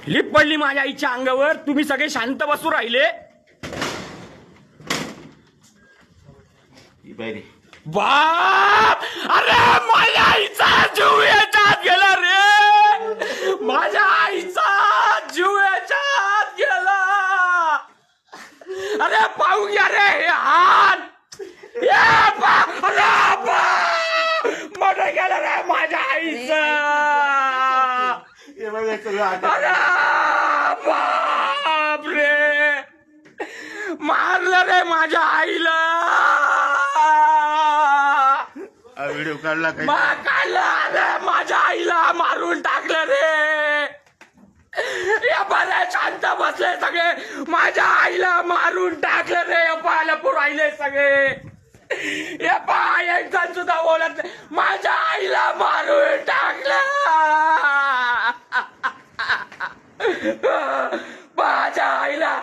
Lip पडली माझ्या आईच्या अंगावर. तुम्ही सगळे शांत बसू राहिले. बाप, अरे माझ्या आईचा जीव याच्यात गेला रे. माझ्या आईचा जीव याच्यात गेला. अरे पाहू घ्या रे हे हात. मोठं गेलं रे माझ्या आईचा. अरे बाप रे, मारलं रे माझ्या आईला. व्हिडिओ काढला काय? काढला रे माझ्या आईला, मारून टाकलं रे. या बऱ्या शांत बसले सगळे. माझ्या आईला मारून टाकलं रे. या पाहायला राहिले सगळे. या पाय एक जण सुद्धा बोलत नाही. माझ्या आईला मारून टाकलं. माझ्या आईला